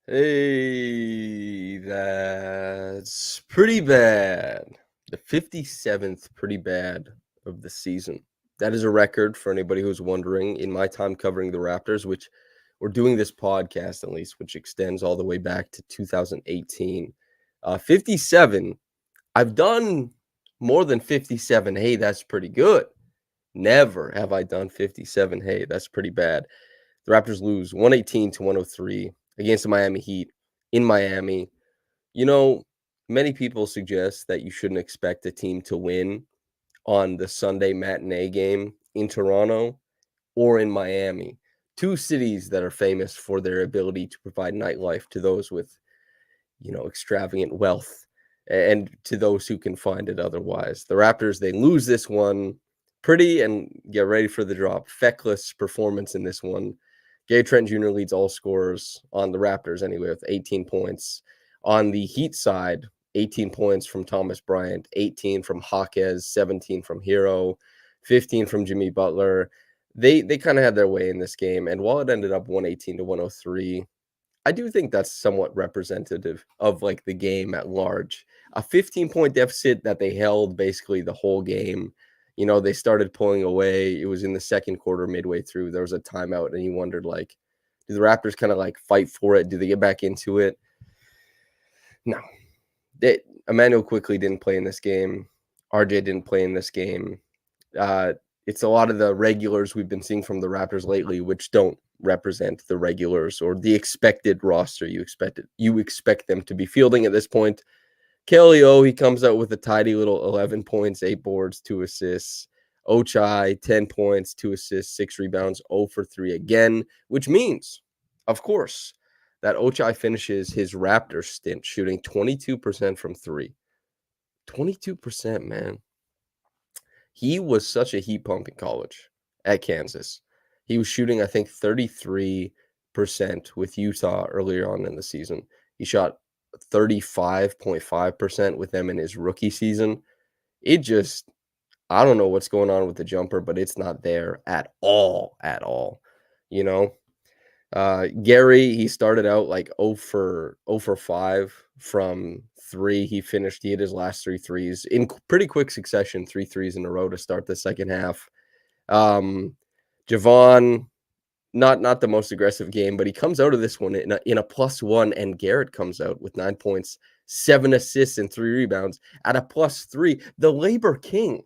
Hey, that's pretty bad. The 57th pretty bad of the season. That is a record for anybody who's wondering. In my time covering the Raptors, which we're doing this podcast at least, which extends all the way back to 2018. 57. I've done more than 57. Hey, that's pretty good. Never have I done 57. Hey, that's pretty bad. The Raptors lose 118 to 103 against the Miami Heat in Miami. You know, many people suggest that you shouldn't expect a team to win on the Sunday matinee game in Toronto or in Miami, two cities that are famous for their ability to provide nightlife to those with, extravagant wealth and to those who can find it otherwise. The Raptors, they lose this one pretty, and get ready for the drop. Feckless performance in this one. Gary Trent Jr. leads all scorers on the Raptors anyway with 18 points. On the Heat side, 18 points from Thomas Bryant, 18 from Hawkes, 17 from Hero, 15 from Jimmy Butler. They kind of had their way in this game, and while it ended up 118 to 103, I do think that's somewhat representative of like the game at large. A 15-point deficit that they held basically the whole game. They started pulling away. It was in the second quarter, midway through. There was a timeout, and you wondered, like, do the Raptors kind of like fight for it? Do they get back into it? No. Emmanuel quickly didn't play in this game. RJ didn't play in this game. It's a lot of the regulars we've been seeing from the Raptors lately, which don't represent the regulars or the expected roster you expect them to be fielding at this point. Kelly he comes out with a tidy little 11 points, 8 boards, 2 assists. Ochai, 10 points, 2 assists, 6 rebounds, 0 for 3 again, which means, of course, that Ochai finishes his Raptors stint shooting 22% from 3. 22%, man. He was such a heat pump in college at Kansas. He was shooting, I think, 33% with Utah earlier on in the season. He shot 35.5% with them in his rookie season. I don't know what's going on with the jumper, but it's not there at all, you know? Gary, he started out like 0 for 5 from 3. He had his last 3 threes in pretty quick succession, 3 threes in a row to start the second half. Javon, not the most aggressive game, but he comes out of this one in a +1, and Garrett comes out with 9 points, 7 assists, and 3 rebounds at a +3. The Labor King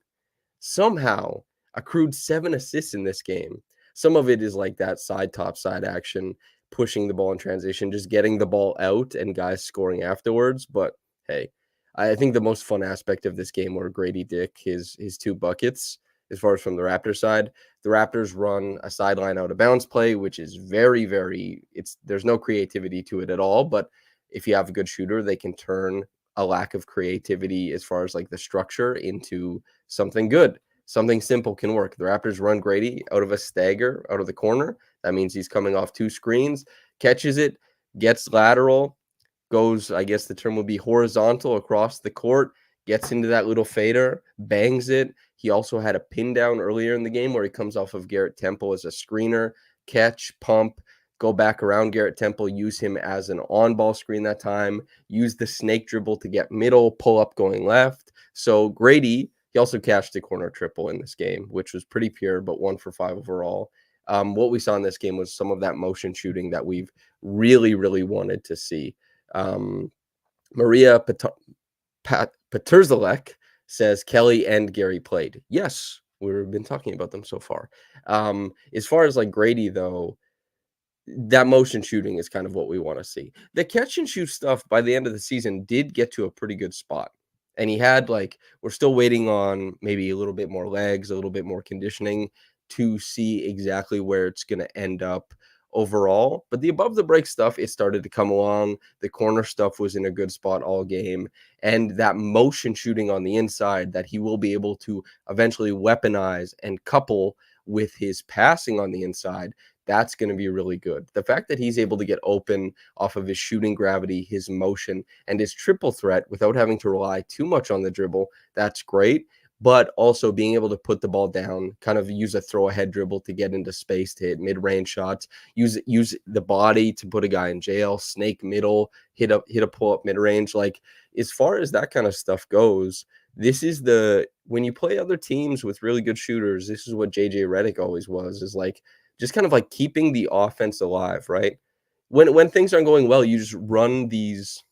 somehow accrued 7 assists in this game. Some of it is like that top side action, pushing the ball in transition, just getting the ball out and guys scoring afterwards. But hey, I think the most fun aspect of this game were Grady Dick, his 2 buckets. As far as from the Raptors side, the Raptors run a sideline out of bounds play, which is very, very, there's no creativity to it at all. But if you have a good shooter, they can turn a lack of creativity as far as like the structure into something good. Something simple can work. The Raptors run Grady out of a stagger out of the corner. That means he's coming off 2 screens, catches it, gets lateral, goes, I guess the term would be horizontal across the court, gets into that little fader, bangs it. He also had a pin down earlier in the game where he comes off of Garrett Temple as a screener, catch, pump, go back around Garrett Temple, use him as an on-ball screen that time, use the snake dribble to get middle, pull up going left. So Grady, he also cashed a corner triple in this game, which was pretty pure, but 1 for 5 overall. What we saw in this game was some of that motion shooting that we've really, really wanted to see. Maria Peterzalek says Kelly and Gary played. Yes, we've been talking about them so far. As far as like Grady, though, that motion shooting is kind of what we want to see. The catch and shoot stuff by the end of the season did get to a pretty good spot. And he had we're still waiting on maybe a little bit more legs, a little bit more conditioning to see exactly where it's going to end up overall. But the above the break stuff, it started to come along. The corner stuff was in a good spot all game. And that motion shooting on the inside that he will be able to eventually weaponize and couple with his passing on the inside, that's going to be really good. The fact that he's able to get open off of his shooting gravity, his motion, and his triple threat without having to rely too much on the dribble, that's great. but also being able to put the ball down, kind of use a throw ahead dribble to get into space to hit mid-range shots, use the body to put a guy in jail, snake middle, hit a pull-up mid-range. Like, as far as that kind of stuff goes, this is when you play other teams with really good shooters, this is what JJ Redick always was, is like just kind of like keeping the offense alive, right? When things aren't going well, you just run these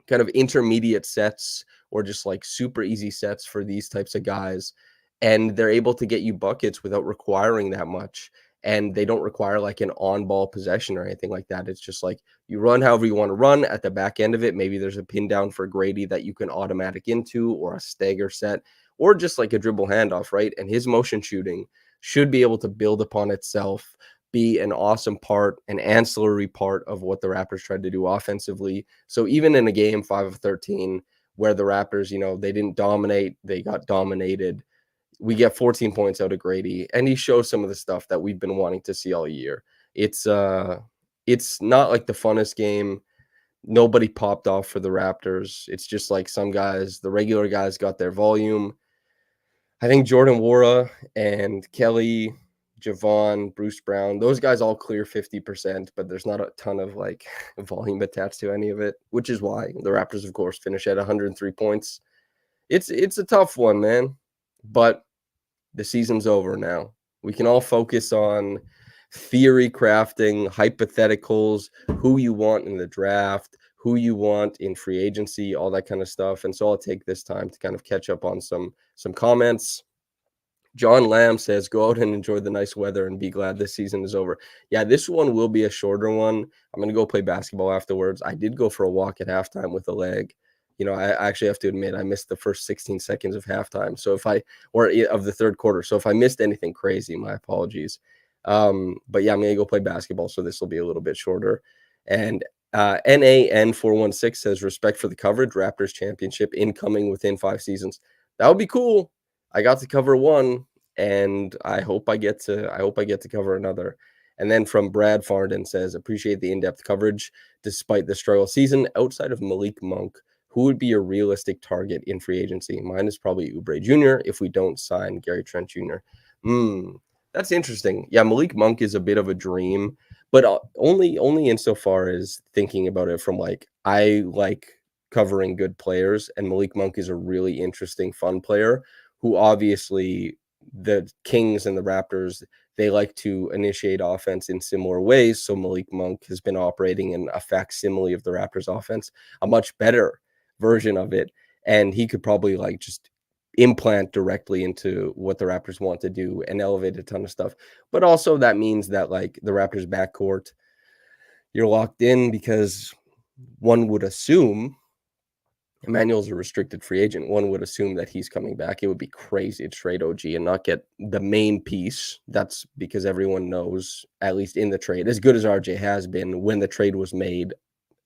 kind of intermediate sets or just like super easy sets for these types of guys. And they're able to get you buckets without requiring that much. And they don't require like an on ball possession or anything like that. It's just like you run however you want to run at the back end of it. Maybe there's a pin down for Grady that you can automatic into, or a stagger set, or just like a dribble handoff, right? And his motion shooting should be able to build upon itself, be an awesome part, an ancillary part of what the Raptors tried to do offensively. So even in a game 5 of 13 where the Raptors, they didn't dominate, they got dominated, we get 14 points out of Grady, and he shows some of the stuff that we've been wanting to see all year. It's not like the funnest game. Nobody popped off for the Raptors. It's just like some guys, the regular guys, got their volume. I think Jordan Wara and Kelly, Javon, Bruce Brown, those guys all clear 50%, but there's not a ton of like volume attached to any of it, which is why the Raptors, of course, finish at 103 points. It's a tough one, man, but the season's over now. We can all focus on theory crafting, hypotheticals, who you want in the draft, who you want in free agency, all that kind of stuff. And so I'll take this time to kind of catch up on some comments. John Lamb says, go out and enjoy the nice weather and be glad this season is over. Yeah, this one will be a shorter one. I'm going to go play basketball afterwards. I did go for a walk at halftime with a leg. I actually have to admit, I missed the first 16 seconds of halftime. So of the third quarter. So if I missed anything crazy, my apologies. But yeah, I'm going to go play basketball. So this will be a little bit shorter. And NAN416 says, respect for the coverage, Raptors championship incoming within 5 seasons. That would be cool. I got to cover one, and I hope I get to cover another. And then from Brad Farden says, appreciate the in-depth coverage despite the struggle season. Outside of Malik Monk, who would be a realistic target in free agency? Mine is probably Oubre Jr. if we don't sign Gary Trent Jr. That's interesting. Yeah, Malik Monk is a bit of a dream, but only insofar as thinking about it from like, I like covering good players, and Malik Monk is a really interesting, fun player who obviously the Kings and the Raptors, they like to initiate offense in similar ways. So Malik Monk has been operating in a facsimile of the Raptors offense, a much better version of it. And he could probably like just implant directly into what the Raptors want to do and elevate a ton of stuff. But also that means that like the Raptors backcourt, you're locked in, because one would assume Emmanuel's a restricted free agent. One would assume that he's coming back. It would be crazy to trade OG and not get the main piece. That's because everyone knows, at least in the trade, as good as RJ has been, when the trade was made,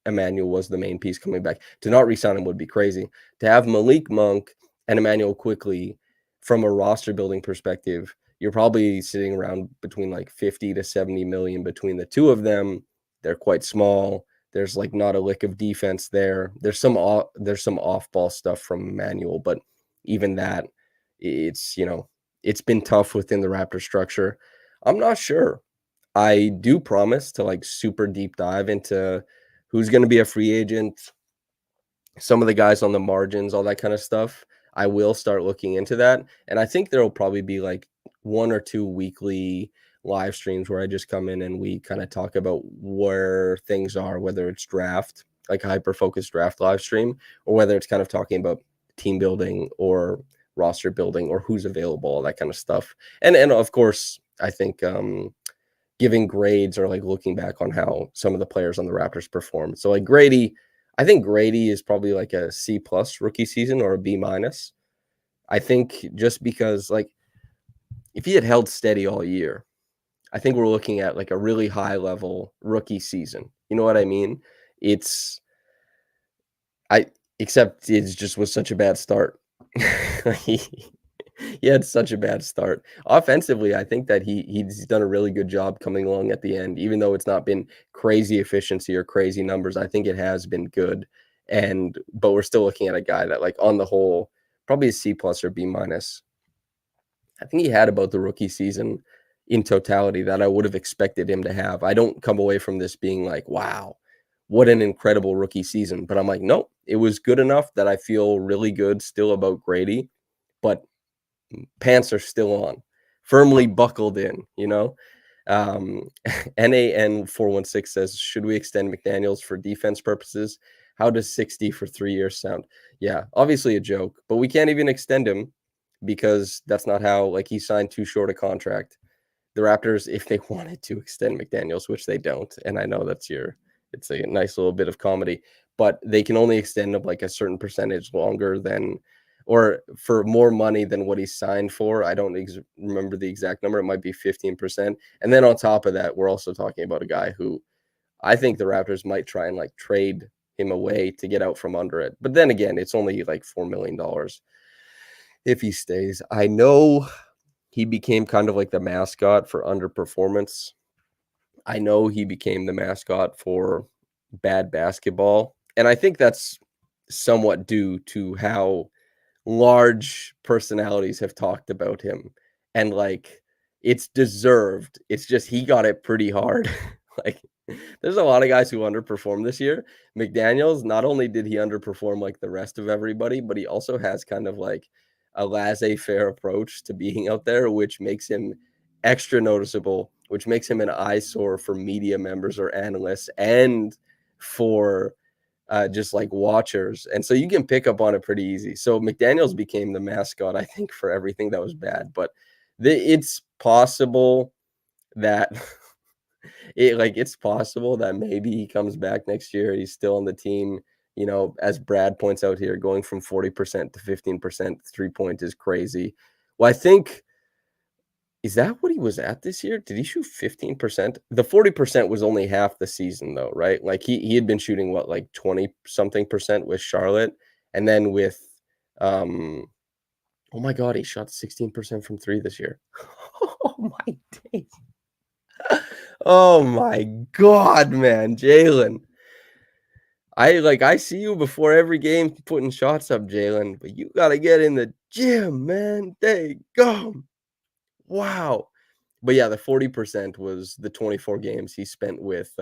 Emmanuel was the main piece coming back. To not re-sign him would be crazy. To have Malik Monk and Emmanuel quickly, from a roster building perspective, you're probably sitting around between like 50 to 70 million between the two of them. They're quite small. There's like not a lick of defense there. There's some off-ball stuff from Emmanuel, but even that, it's been tough within the Raptor structure. I'm not sure. I do promise to like super deep dive into who's going to be a free agent, some of the guys on the margins, all that kind of stuff. I will start looking into that, and I think there will probably be like 1 or 2 weekly live streams where I just come in and we kind of talk about where things are, whether it's draft, like a hyper-focused draft live stream, or whether it's kind of talking about team building or roster building or who's available, all that kind of stuff. And of course, I think giving grades or like looking back on how some of the players on the Raptors performed. So like Grady, I think Grady is probably like a C+ rookie season or a B-. I think just because like if he had held steady all year, I think we're looking at like a really high level rookie season. You know what I mean? Except it just was such a bad start. He had such a bad start. Offensively, I think that he's done a really good job coming along at the end, even though it's not been crazy efficiency or crazy numbers. I think it has been good. But we're still looking at a guy that like on the whole probably a C plus or B minus. I think he had about the rookie season in totality that I would have expected him to have. I don't come away from this being like, wow, what an incredible rookie season. But I'm like, nope, it was good enough that I feel really good still about Grady, but pants are still on, firmly buckled in, you know? Um, NAN416 says, should we extend McDaniels for defense purposes? How does 60 for 3 years sound? Yeah, obviously a joke, but we can't even extend him because that's not how, like, he signed too short a contract. The Raptors, if they wanted to extend McDaniels, which they don't, and I know it's a nice little bit of comedy, but they can only extend him like a certain percentage longer than, or for more money than what he signed for. I don't remember the exact number. It might be 15%. And then on top of that, we're also talking about a guy who I think the Raptors might try and like trade him away to get out from under it. But then again, it's only like $4 million if he stays. I know he became kind of like the mascot for underperformance. I know he became the mascot for bad basketball. And I think that's somewhat due to how large personalities have talked about him. And like, it's deserved. It's just he got it pretty hard. Like, there's a lot of guys who underperformed this year. McDaniels, not only did he underperform like the rest of everybody, but he also has kind of like a laissez-faire approach to being out there, which makes him extra noticeable, which makes him an eyesore for media members or analysts and for just like watchers. And so you can pick up on it pretty easy. So McDaniels became the mascot, I think, for everything that was bad. But it's possible that it's possible that maybe he comes back next year. He's still on the team. You know, as Brad points out here, going from 40% to 15% 3-point is crazy. Well, I think, is that what he was at this year? Did he shoot 15%? The 40% was only half the season, though, right? Like he had been shooting what, like 20 something percent with Charlotte, and then with oh my god, he shot 16% from three this year. Oh my days. Oh my god, man, Jaylen. I see you before every game putting shots up, Jaylen, but you gotta get in the gym, man. There you go. Wow. But yeah, the 40% was the 24 games he spent with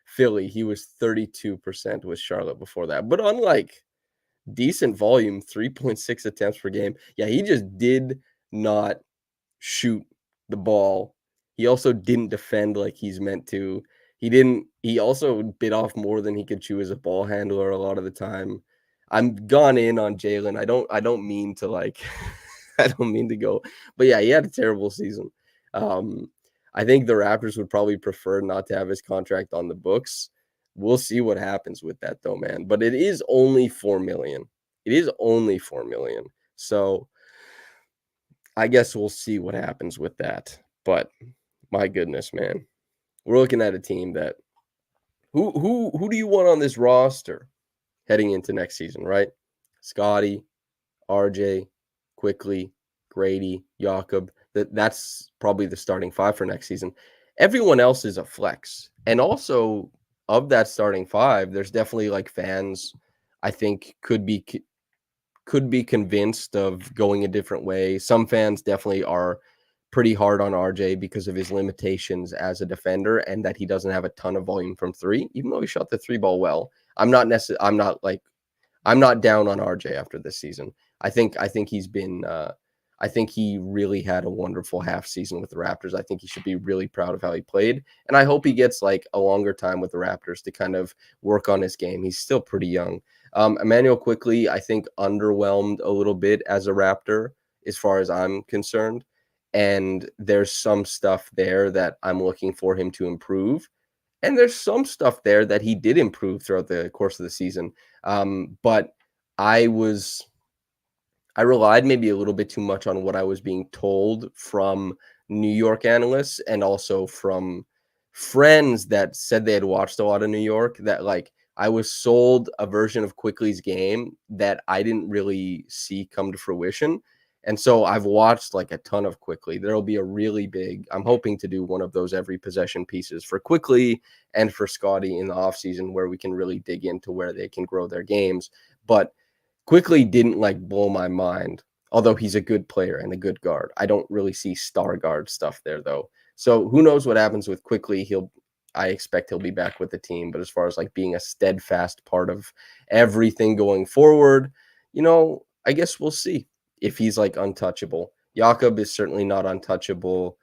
Philly. He was 32% with Charlotte before that. But unlike decent volume, 3.6 attempts per game. Yeah, he just did not shoot the ball. He also didn't defend like he's meant to. He also bit off more than he could chew as a ball handler a lot of the time. I'm gone in on Jaylen. I don't mean to like I don't mean to go, but yeah, he had a terrible season. I think the Raptors would probably prefer not to have his contract on the books. We'll see what happens with that though, man. But it is only 4 million. It is only 4 million. So I guess we'll see what happens with that. But my goodness, man. We're looking at a team that who do you want on this roster heading into next season, right? Scotty, RJ, Quickly, Grady, Jakob. That's probably the starting five for next season. Everyone else is a flex. And also of that starting five, there's definitely like fans I think could be convinced of going a different way. Some fans definitely are pretty hard on RJ because of his limitations as a defender and that he doesn't have a ton of volume from three, even though he shot the three ball well. I'm not down on RJ after this season. I think he's been I think he really had a wonderful half season with the Raptors. I think he should be really proud of how he played. And I hope he gets like a longer time with the Raptors to kind of work on his game. He's still pretty young. Emmanuel Quickly, I think, underwhelmed a little bit as a Raptor as far as I'm concerned. And there's some stuff there that I'm looking for him to improve. And there's some stuff there that he did improve throughout the course of the season. But I relied maybe a little bit too much on what I was being told from New York analysts and also from friends that said they had watched a lot of New York, that like I was sold a version of Quickly's game that I didn't really see come to fruition. And so I've watched like a ton of Quickly. There'll be a really big, I'm hoping to do one of those every possession pieces for Quickly and for Scotty in the offseason where we can really dig into where they can grow their games. But Quickly didn't like blow my mind, although he's a good player and a good guard. I don't really see star guard stuff there though. So who knows what happens with Quickly? I expect he'll be back with the team, but as far as like being a steadfast part of everything going forward, I guess we'll see if he's like untouchable. Jakob is certainly not untouchable.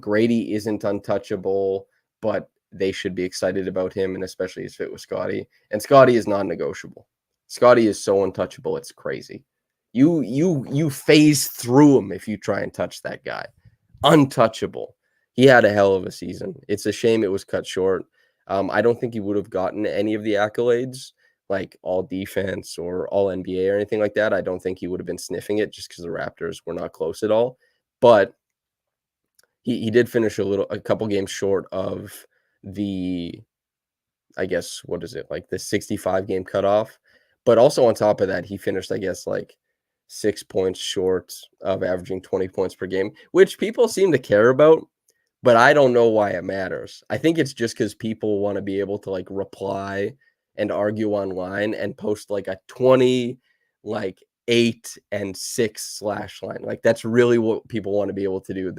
Grady isn't untouchable, but they should be excited about him, and especially his fit with Scotty. And Scotty is non-negotiable. Scotty is so untouchable, it's crazy. You phase through him if you try and touch that guy. Untouchable. He had a hell of a season. It's a shame it was cut short. I don't think he would have gotten any of the accolades like all defense or all NBA or anything like that. I don't think he would have been sniffing it just because the Raptors were not close at all. But he did finish a couple games short of the, I guess, what is it, like the 65 game cutoff. But also on top of that, he finished, I guess, like 6 points short of averaging 20 points per game, which people seem to care about, but I don't know why it matters. I think it's just because people want to be able to like reply and argue online and post like a 20, like 8 and 6 slash line. Like that's really what people want to be able to do.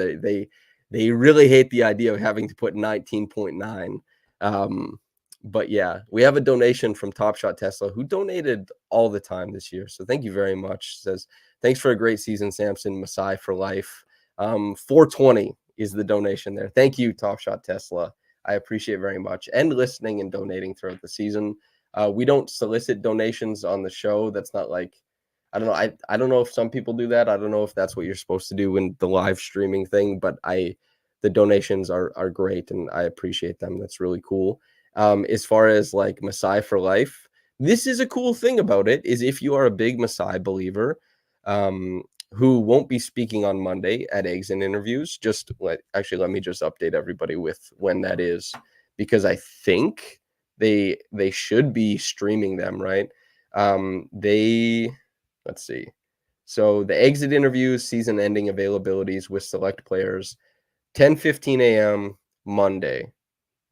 They really hate the idea of having to put 19.9. But yeah, we have a donation from Top Shot Tesla, who donated all the time this year. So thank you very much. Says, thanks for a great season, Samson. Masai for life. 420 is the donation there. Thank you, Top Shot Tesla. I appreciate it very much. And listening and donating throughout the season. We don't solicit donations on the show. That's not like, I don't know. I don't know if some people do that. I don't know if that's what you're supposed to do in the live streaming thing, but the donations are great and I appreciate them. That's really cool. As far as like Masai for life, this is a cool thing about it is if you are a big Masai believer, who won't be speaking on Monday at Exit Interviews, let me just update everybody with when that is, because I think they should be streaming them, right? Let's see. So the Exit Interviews season ending availabilities with select players, 10:15 a.m. Monday.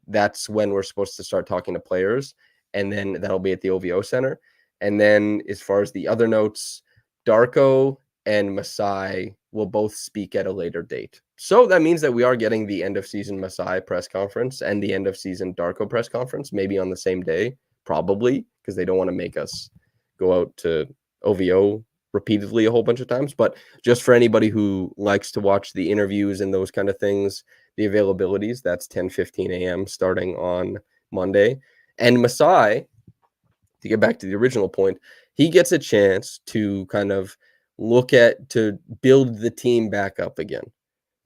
That's when we're supposed to start talking to players, and then that'll be at the OVO Center. And then as far as the other notes, Darko and Masai will both speak at a later date. So that means that we are getting the end of season Masai press conference and the end of season Darko press conference, maybe on the same day, probably, because they don't want to make us go out to OVO repeatedly a whole bunch of times. But just for anybody who likes to watch the interviews and those kind of things, the availabilities, that's 10:15 a.m. starting on Monday. And Masai, to get back to the original point, he gets a chance to kind of to build the team back up again,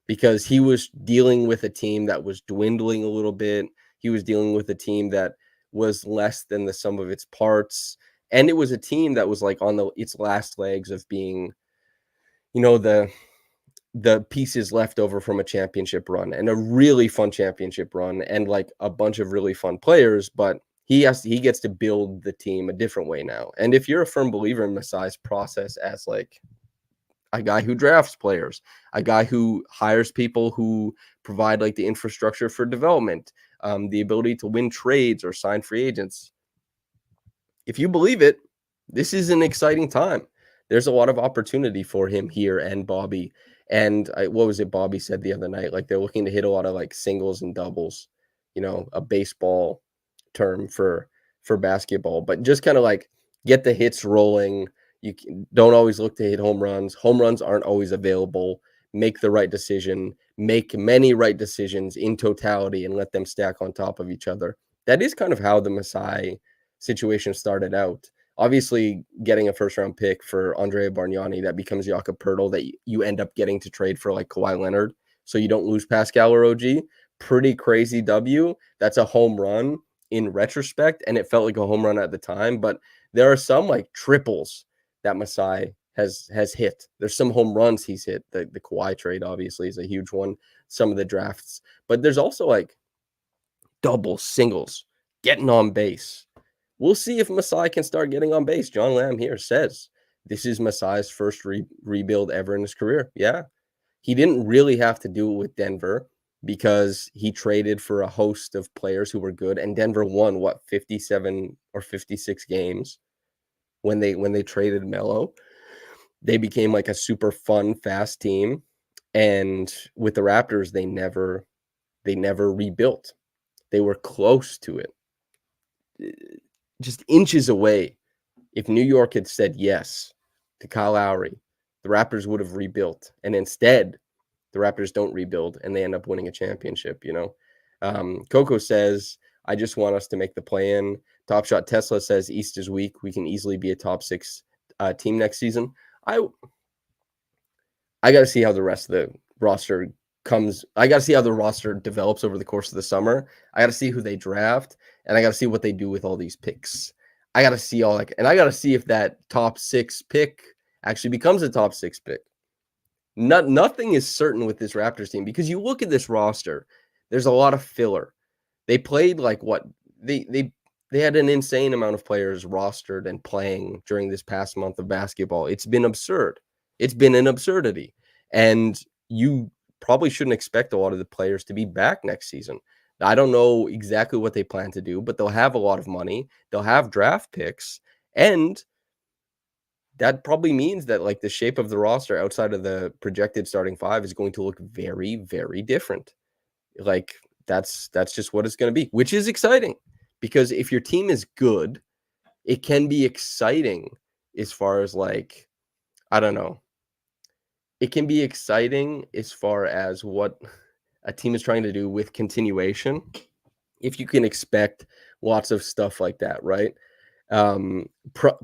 because he was dealing with a team that was dwindling a little bit. He was dealing with a team that was less than the sum of its parts. And it was a team that was like on its last legs of being, the pieces left over from a championship run, and a really fun championship run, and like a bunch of really fun players, but he gets to build the team a different way now. And if you're a firm believer in Masai's process as like a guy who drafts players, a guy who hires people who provide like the infrastructure for development, the ability to win trades or sign free agents, if you believe it, this is an exciting time. There's a lot of opportunity for him here and Bobby. And what was it Bobby said the other night? Like they're looking to hit a lot of like singles and doubles, a baseball term for basketball, but just kind of like get the hits rolling. Don't always look to hit home runs. Home runs aren't always available. Make the right decision, make many right decisions in totality, and let them stack on top of each other. That is kind of how the Masai situation started out. Obviously, getting a first-round pick for Andrea Bargnani, that becomes Jakob Poeltl, that you end up getting to trade for like Kawhi Leonard, so you don't lose Pascal or OG. Pretty crazy W. That's a home run in retrospect, and it felt like a home run at the time. But there are some like triples that Masai has hit. There's some home runs he's hit. The Kawhi trade obviously is a huge one. Some of the drafts, but there's also like doubles, singles, getting on base. We'll see if Masai can start getting on base. John Lamb here says this is Masai's first rebuild ever in his career. Yeah, he didn't really have to do it with Denver because he traded for a host of players who were good, and Denver won 57 or 56 games. when they traded Melo. They became like a super fun, fast team. And with the Raptors, they never rebuilt. They were close to it, just inches away. If New York had said yes to Kyle Lowry, the Raptors would have rebuilt. And instead, the Raptors don't rebuild and they end up winning a championship, you know? Coco says, I just want us to make the play-in. Top Shot Tesla says, East is weak. We can easily be a top 6 team next season. I got to see how the rest of the roster comes. I got to see how the roster develops over the course of the summer. I got to see who they draft, and I got to see what they do with all these picks. I got to see and I got to see if that top 6 pick actually becomes a top 6 pick. Nothing is certain with this Raptors team because you look at this roster, there's a lot of filler. They played like what they had an insane amount of players rostered and playing during this past month of basketball. It's been absurd. It's been an absurdity. And you probably shouldn't expect a lot of the players to be back next season. I don't know exactly what they plan to do, but they'll have a lot of money. They'll have draft picks. And that probably means that like the shape of the roster outside of the projected starting 5 is going to look very, very different. Like that's just what it's going to be, which is exciting because if your team is good, it can be exciting as far as like, I don't know. It can be exciting as far as what a team is trying to do with continuation. If you can expect lots of stuff like that, right?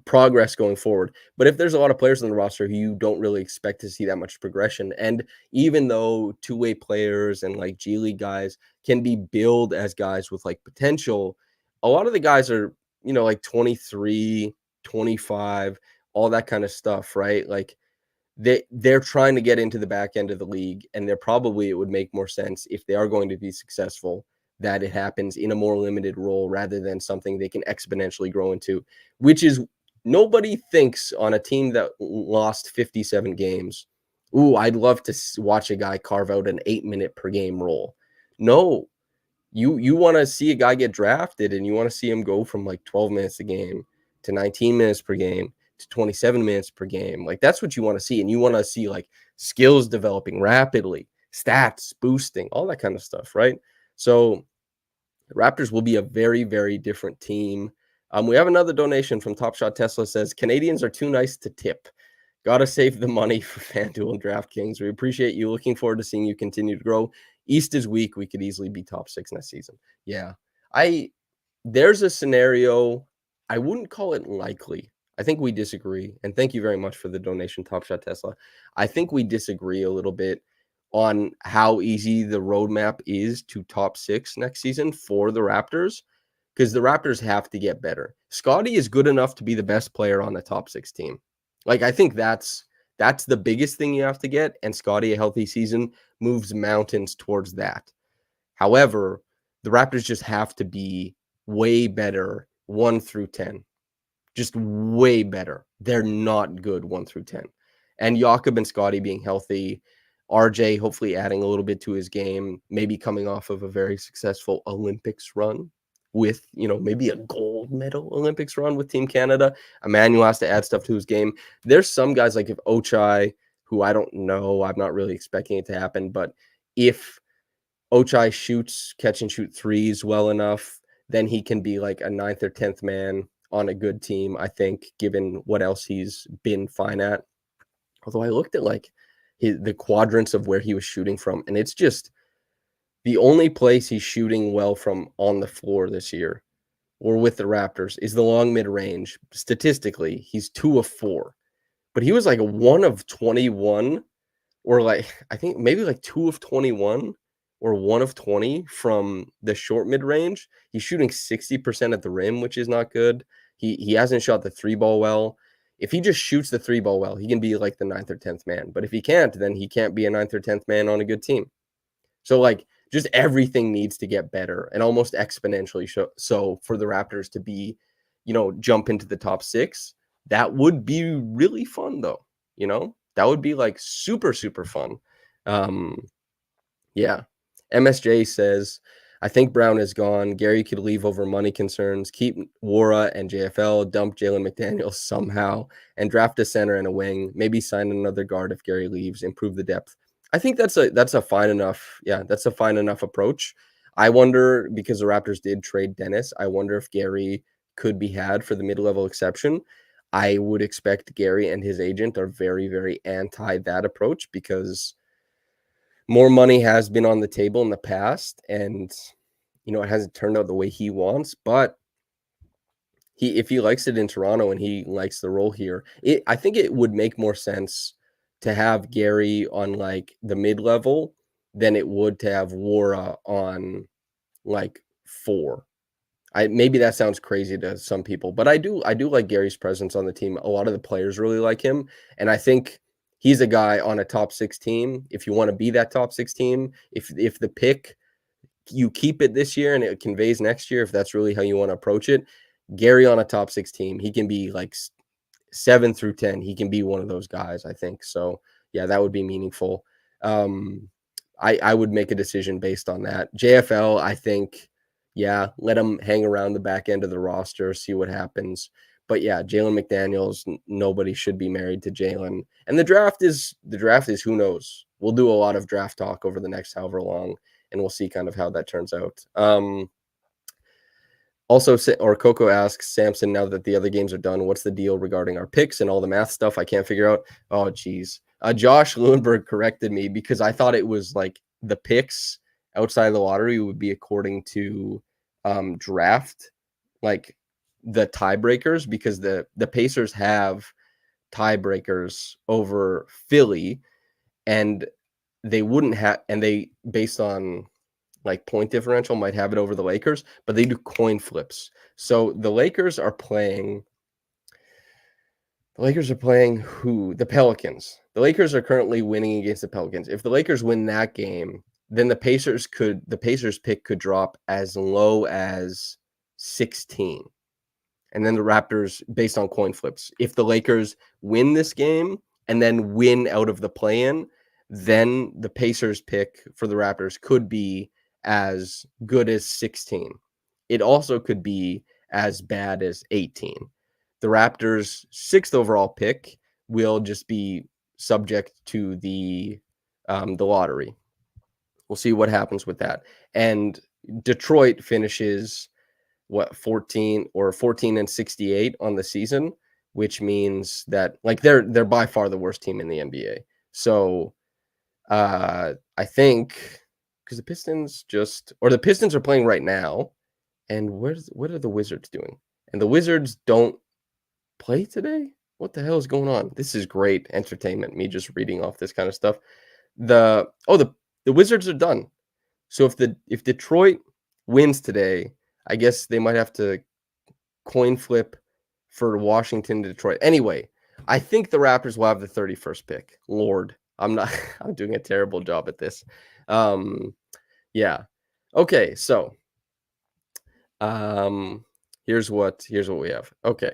Progress going forward. But if there's a lot of players on the roster who you don't really expect to see that much progression, and even though two-way players and like G League guys can be billed as guys with like potential, a lot of the guys are, you know, like 23, 25, all that kind of stuff, right? Like they're trying to get into the back end of the league, and it would make more sense if they are going to be successful that it happens in a more limited role rather than something they can exponentially grow into, which is nobody thinks on a team that lost 57 games. Ooh, I'd love to watch a guy carve out an 8-minute per game role. No, you want to see a guy get drafted and you want to see him go from like 12 minutes a game to 19 minutes per game to 27 minutes per game. Like that's what you want to see. And you want to see like skills developing rapidly, stats boosting, all that kind of stuff, right? So the Raptors will be a very, very different team. We have another donation from Top Shot Tesla says, Canadians are too nice to tip. Got to save the money for FanDuel and DraftKings. We appreciate you. Looking forward to seeing you continue to grow. East is weak. We could easily be top 6 next season. Yeah. There's a scenario. I wouldn't call it likely. I think we disagree. And thank you very much for the donation, Top Shot Tesla. I think we disagree a little bit on how easy the roadmap is to top 6 next season for the Raptors, because the Raptors have to get better. Scottie is good enough to be the best player on the top 6 team. Like, I think that's the biggest thing you have to get, and Scottie, a healthy season, moves mountains towards that. However, the Raptors just have to be way better 1 through 10. Just way better. They're not good 1 through 10. And Jakob and Scottie being healthy, RJ hopefully adding a little bit to his game, maybe coming off of a very successful Olympics run with, you know, maybe a gold medal Olympics run with Team Canada. Emmanuel has to add stuff to his game. There's some guys like if Ochai, who I don't know, I'm not really expecting it to happen, but if Ochai shoots catch and shoot threes well enough, then he can be like a 9th or 10th man on a good team, I think, given what else he's been fine at. Although I looked at like the quadrants of where he was shooting from, and it's just the only place he's shooting well from on the floor this year or with the Raptors is the long mid-range. Statistically, he's 2 of 4. But he was like a 1 of 21, or like I think maybe like 2 of 21 or 1 of 20 from the short mid-range. He's shooting 60% at the rim, which is not good. He hasn't shot the 3-ball well. If he just shoots the 3-ball well, he can be like the 9th or 10th man. But if he can't, then he can't be a 9th or 10th man on a good team. So like just everything needs to get better and almost exponentially so for the Raptors to be, you know, jump into the top 6. That would be really fun though, you know? That would be like super, super fun. Yeah. MSJ says, I think Brown is gone. Gary could leave over money concerns, keep Wara and JFL, dump Jaylen McDaniels somehow, and draft a center and a wing. Maybe sign another guard if Gary leaves, improve the depth. I think that's a fine enough, that's a fine enough approach. I wonder, because the Raptors did trade Dennis, I wonder if Gary could be had for the mid-level exception. I would expect Gary and his agent are very, very anti that approach because more money has been on the table in the past, and it hasn't turned out the way he wants. But if he likes it in Toronto and he likes the role here, I think it would make more sense to have Gary on like the mid level than it would to have Wara on like 4. Maybe that sounds crazy to some people, but I do like Gary's presence on the team. A lot of the players really like him, and I think he's a guy on a top 6 team. If you want to be that top 6 team, if the pick you keep it this year and it conveys next year, if that's really how you want to approach it, Gary on a top 6 team, he can be like 7 through 10. He can be one of those guys, I think. So yeah, that would be meaningful. I would make a decision based on that. JFL, I think, yeah, let him hang around the back end of the roster, see what happens. But yeah, Jaylen McDaniels, nobody should be married to Jaylen. And the draft is who knows. We'll do a lot of draft talk over the next however long, and we'll see kind of how that turns out. Also, or Coco asks, Samson, now that the other games are done, what's the deal regarding our picks and all the math stuff? I can't figure out. Oh, geez. Josh Lewinberg corrected me because I thought it was like the picks outside of the lottery would be according to draft, like the tiebreakers, because the Pacers have tiebreakers over Philly, and they wouldn't have, and they, based on like point differential, might have it over the Lakers, but they do coin flips. So the Lakers are playing who? The Pelicans. The Lakers are currently winning against the Pelicans. If the Lakers win that game, then the Pacers pick could drop as low as 16. And then the Raptors, based on coin flips, if the Lakers win this game and then win out of the play-in, then the Pacers pick for the Raptors could be as good as 16. It also could be as bad as 18. The Raptors' 6th overall pick will just be subject to the lottery. We'll see what happens with that. And Detroit finishes 14 and 68 on the season, which means that like they're by far the worst team in the NBA. So I think because the Pistons are playing right now, and what are the Wizards doing? And the Wizards don't play today? What the hell is going on? This is great entertainment, me just reading off this kind of stuff. The Wizards are done. So if Detroit wins today, I guess they might have to coin flip for Washington to Detroit. Anyway, I think the Raptors will have the 31st pick. Lord, I'm doing a terrible job at this. Yeah. Okay, so here's what we have. Okay.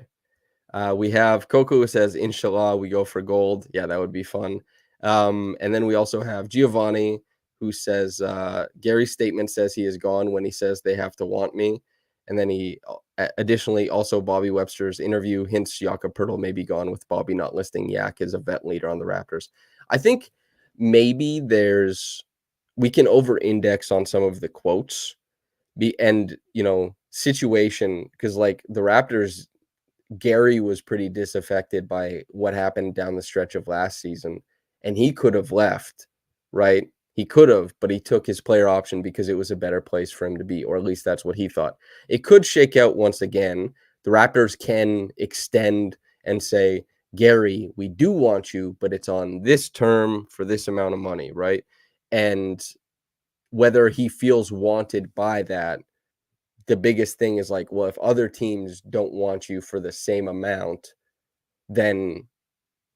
We have Coco who says, Inshallah, we go for gold. Yeah, that would be fun. And then we also have Giovanni who says, Gary's statement says he is gone when he says they have to want me. And then he additionally also Bobby Webster's interview hints Jakob Poeltl may be gone, with Bobby not listing Yak as a vet leader on the Raptors. I think maybe we can over-index on some of the quotes and situation, because like the Raptors, Gary was pretty disaffected by what happened down the stretch of last season, and he could have left, right? He could have, but he took his player option because it was a better place for him to be, or at least that's what he thought. It could shake out once again. The Raptors can extend and say, Gary, we do want you, but it's on this term for this amount of money, right? And whether he feels wanted by that, the biggest thing is like, well, if other teams don't want you for the same amount, then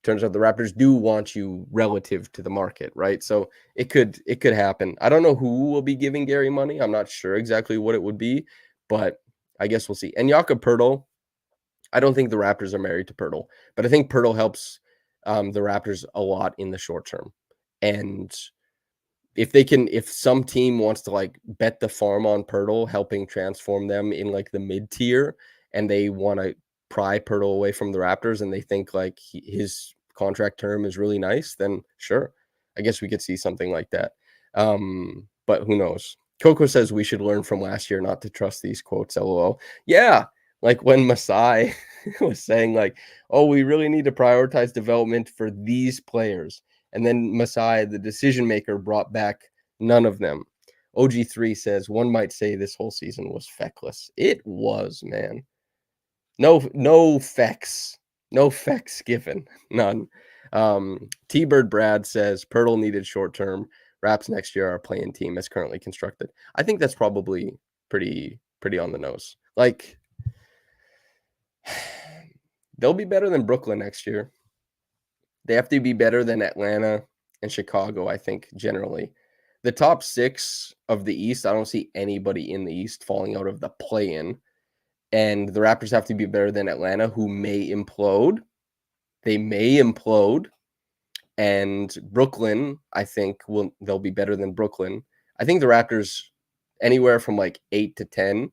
turns out the Raptors do want you relative to the market, right? So it could happen. I don't know who will be giving Gary money. I'm not sure exactly what it would be, but I guess we'll see. And Jakob Poeltl, I don't think the Raptors are married to Poeltl, but I think Poeltl helps the Raptors a lot in the short term. And if some team wants to like bet the farm on Pirtle, helping transform them in like the mid tier, and they want to pry Pirtle away from the Raptors, and they think like his contract term is really nice, then sure, I guess we could see something like that. But who knows? Coco says we should learn from last year not to trust these quotes. LOL. Yeah, like when Masai was saying like, "Oh, we really need to prioritize development for these players." And then Masai, the decision maker, brought back none of them. OG3 says one might say this whole season was feckless. It was, man. No fecks. No fecks given. None. T-Bird Brad says Pirtle needed short term. Raps next year are playing team as currently constructed. I think that's probably pretty on the nose. Like they'll be better than Brooklyn next year. They have to be better than Atlanta and Chicago, I think, generally. The top 6 of the East, I don't see anybody in the East falling out of the play-in. And the Raptors have to be better than Atlanta, who may implode. They may implode. And Brooklyn, I think, they'll be better than Brooklyn. I think the Raptors, anywhere from like 8 to 10,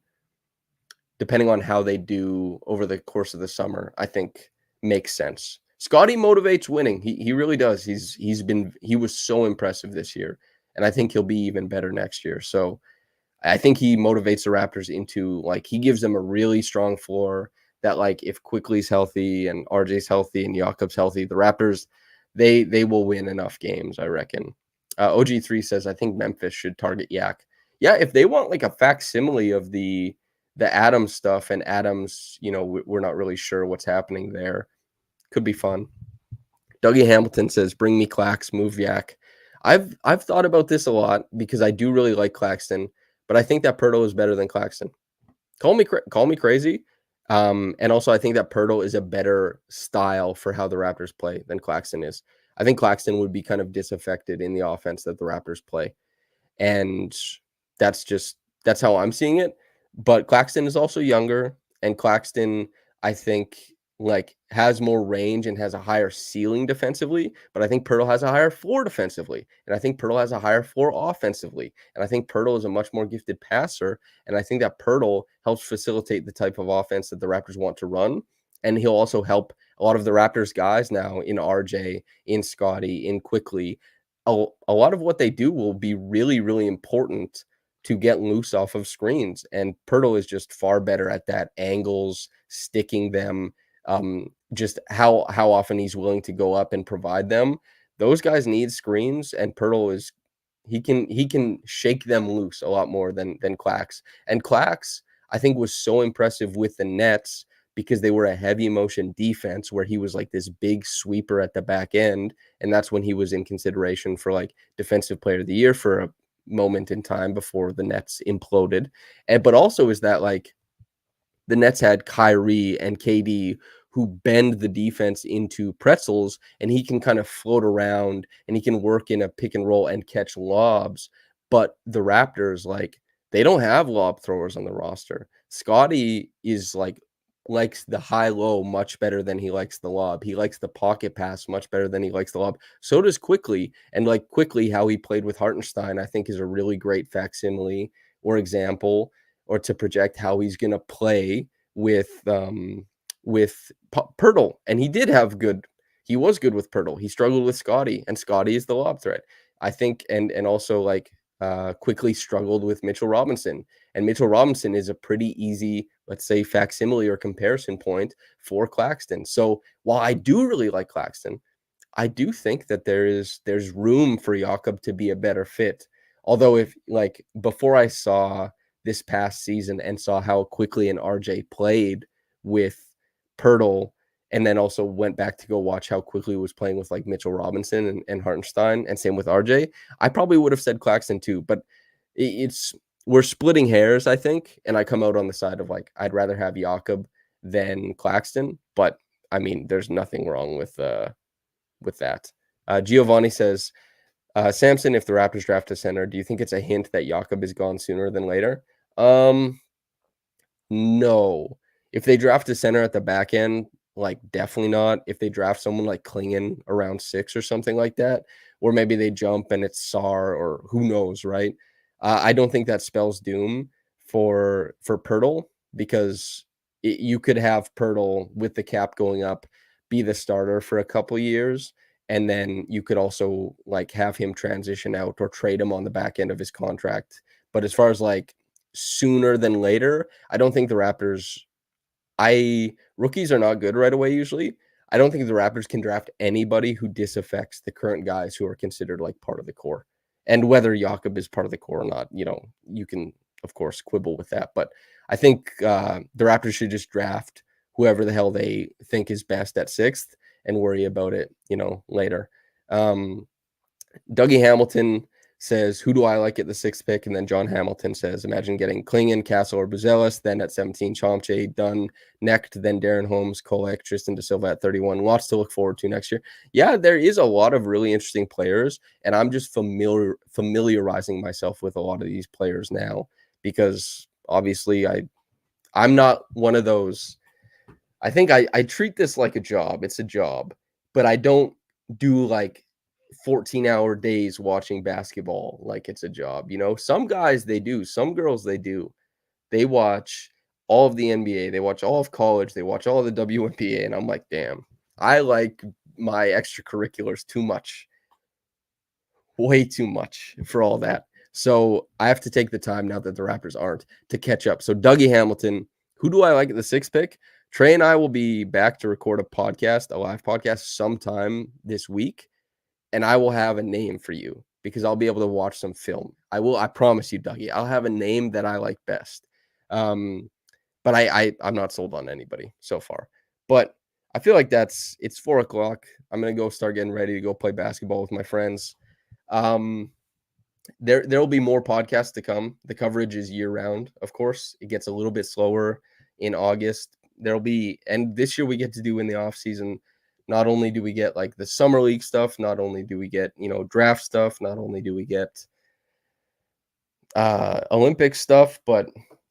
depending on how they do over the course of the summer, I think makes sense. Scotty motivates winning. He really does. He was so impressive this year, and I think he'll be even better next year. So I think he motivates the Raptors into like he gives them a really strong floor that like if Quickly's healthy and RJ's healthy and Jakob's healthy, the Raptors they will win enough games, I reckon. OG3 says I think Memphis should target Yak. Yeah, if they want like a facsimile of the Adams stuff, and Adams, we're not really sure what's happening there. Could be fun. Dougie Hamilton says, "Bring me Clax, move Yak." I've thought about this a lot because I do really like Claxton, but I think that Pirtle is better than Claxton. Call me crazy, and also I think that Pirtle is a better style for how the Raptors play than Claxton is. I think Claxton would be kind of disaffected in the offense that the Raptors play, and that's how I'm seeing it. But Claxton is also younger, and Claxton, I think, like has more range and has a higher ceiling defensively. But I think Pirtle has a higher floor defensively, and I think Pirtle has a higher floor offensively, and I think Pirtle is a much more gifted passer, and I think that Pirtle helps facilitate the type of offense that the Raptors want to run, and he'll also help a lot of the Raptors guys now in RJ, in Scotty, in Quickly. A lot of what they do will be really, really important to get loose off of screens. And Pirtle is just far better at that. Angles, sticking them, just how often he's willing to go up and provide them. Those guys need screens, and Pirtle is he can shake them loose a lot more than Clax. And Clax, I think, was so impressive with the Nets because they were a heavy motion defense where he was like this big sweeper at the back end. And that's when he was in consideration for like defensive player of the year for a moment in time before the Nets imploded. But also is that like the Nets had Kyrie and KD who bend the defense into pretzels, and he can kind of float around and he can work in a pick and roll and catch lobs. But the Raptors, like, they don't have lob throwers on the roster. Scotty is like likes the high low much better than he likes the lob. He likes the pocket pass much better than he likes the lob. So does Quickly. And like Quickly, how he played with Hartenstein, I think is a really great facsimile or example, or to project how he's going to play with Pirtle. And he was good with Pirtle. He struggled with Scotty, and Scotty is the lob threat, I think. And also like Quickly struggled with Mitchell Robinson, and Mitchell Robinson is a pretty easy, let's say, facsimile or comparison point for Claxton. So while I do really like Claxton, I do think that there's room for Jakob to be a better fit. Although if like before I saw this past season and saw how Quickly and RJ played with Pirtle, and then also went back to go watch how Quickly was playing with like Mitchell Robinson and Hartenstein, and same with RJ, I probably would have said Claxton too. But we're splitting hairs, I think, and I come out on the side of like I'd rather have Jakob than Claxton. But I mean, there's nothing wrong with that. Giovanni says, Samson, if the Raptors draft a center, do you think it's a hint that Jakob is gone sooner than later? No. If they draft a center at the back end, like, definitely not if they draft someone like Klingon around 6 or something like that, or maybe they jump and it's Sar or who knows, right? I don't think that spells doom for Pirtle because you could have Pirtle with the cap going up be the starter for a couple years, and then you could also like have him transition out or trade him on the back end of his contract. But as far as like sooner than later, I don't think the Raptors I rookies are not good right away usually. I don't think the Raptors can draft anybody who disaffects the current guys who are considered like part of the core. And whether Jakob is part of the core or not, you can of course quibble with that. But I think the Raptors should just draft whoever the hell they think is best at sixth and worry about it, later. Um, Dougie Hamilton says, "Who do I like at the sixth pick?" And then John Hamilton says, "Imagine getting Klingon, Castle, or Buzelis. Then at 17, Chomche, Dunn, Necht, then Darren Holmes, Kolek, Tristan Da Silva at 31. Lots to look forward to next year." Yeah, there is a lot of really interesting players, and I'm just familiarizing myself with a lot of these players now because obviously I'm not one of those. I think I treat this like a job. It's a job, but I don't do like 14-hour days watching basketball like it's a job. Some guys they do, some girls they do. They watch all of the NBA, they watch all of college, they watch all of the WNBA, and I'm like, damn, I like my extracurriculars too much, way too much for all that. So I have to take the time now that the Raptors aren't to catch up. So Dougie Hamilton, who do I like at the sixth pick? Trey and I will be back to record a live podcast sometime this week, and I will have a name for you because I'll be able to watch some film. I promise you, Dougie, I'll have a name that I like best. But I'm not sold on anybody so far. But I feel like it's 4 o'clock. I'm gonna go start getting ready to go play basketball with my friends. Um, there will be more podcasts to come. The coverage is year round, of course. It gets a little bit slower in August. And this year we get to do in the off season. Not only do we get like the summer league stuff, not only do we get draft stuff, not only do we get Olympic stuff, but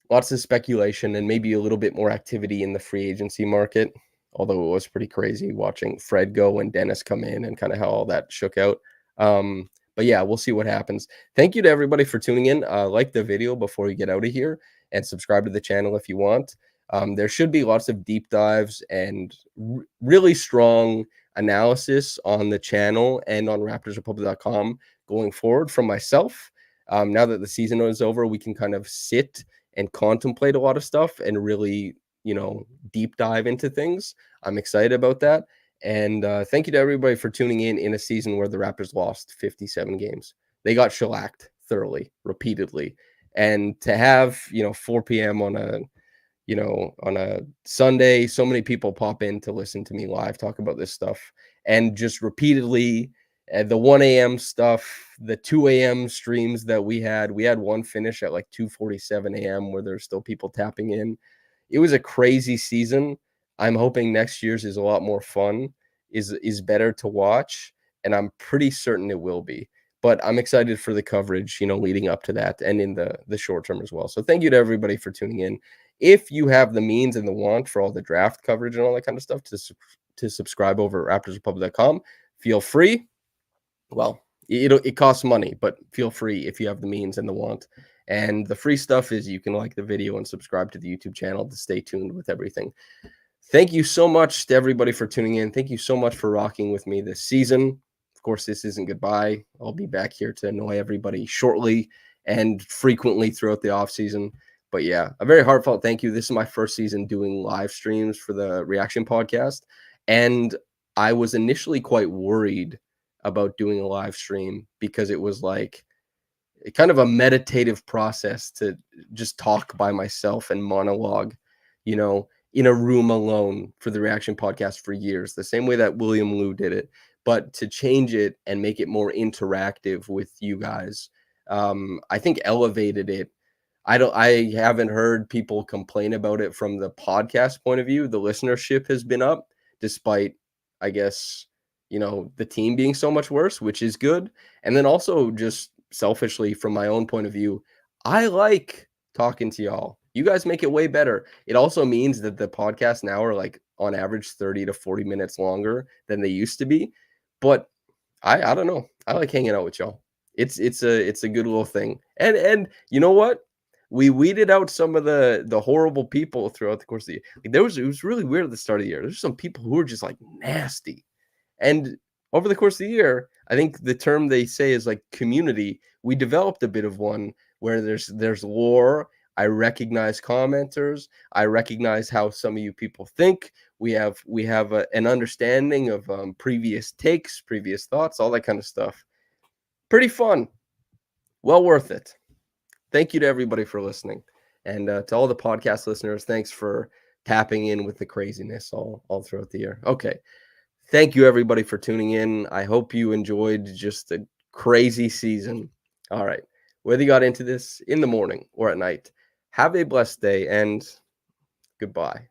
lots of speculation and maybe a little bit more activity in the free agency market. Although it was pretty crazy watching Fred go and Dennis come in and kind of how all that shook out. But yeah, we'll see what happens. Thank you to everybody for tuning in. Like the video before you get out of here and subscribe to the channel if you want. There should be lots of deep dives and really strong analysis on the channel and on RaptorsRepublic.com going forward from myself. Now that the season is over, we can kind of sit and contemplate a lot of stuff and really, deep dive into things. I'm excited about that. And thank you to everybody for tuning in a season where the Raptors lost 57 games. They got shellacked thoroughly, repeatedly. And to have, 4 p.m. on a Sunday, so many people pop in to listen to me live talk about this stuff and just repeatedly the 1 a.m. stuff, the 2 a.m. streams that we had one finish at like 2:47 a.m. where there's still people tapping in. It was a crazy season. I'm hoping next year's is a lot more fun, is better to watch, and I'm pretty certain it will be. But I'm excited for the coverage, leading up to that and in the short term as well. So thank you to everybody for tuning in. If you have the means and the want for all the draft coverage and all that kind of stuff to subscribe over at RaptorsRepublic.com, feel free. Well, it costs money, but feel free if you have the means and the want. And the free stuff is you can like the video and subscribe to the YouTube channel to stay tuned with everything. Thank you so much to everybody for tuning in. Thank you so much for rocking with me this season. Of course, this isn't goodbye. I'll be back here to annoy everybody shortly and frequently throughout the off season. But yeah, a very heartfelt thank you. This is my first season doing live streams for the Reaction Podcast. And I was initially quite worried about doing a live stream because it was like kind of a meditative process to just talk by myself and monologue, in a room alone for the Reaction Podcast for years, the same way that William Liu did it, but to change it and make it more interactive with you guys, I think elevated it. I haven't heard people complain about it from the podcast point of view. The listenership has been up despite, I guess, the team being so much worse, which is good. And then also just selfishly from my own point of view, I like talking to y'all You guys make it way better. It also means that the podcasts now are like on average 30 to 40 minutes longer than they used to be. But I don't know. I like hanging out with y'all. It's a good little thing. And you know what? We weeded out some of the horrible people throughout the course of the year. Like it was really weird at the start of the year. There's some people who are just like nasty. And over the course of the year, I think the term they say is like community. We developed a bit of one where there's lore. I recognize commenters. I recognize how some of you people think. We have an understanding of previous takes, previous thoughts, all that kind of stuff. Pretty fun. Well worth it. Thank you to everybody for listening, and to all the podcast listeners, thanks for tapping in with the craziness all throughout the year. Okay. Thank you, everybody, for tuning in. I hope you enjoyed just a crazy season. All right. Whether you got into this in the morning or at night, have a blessed day and goodbye.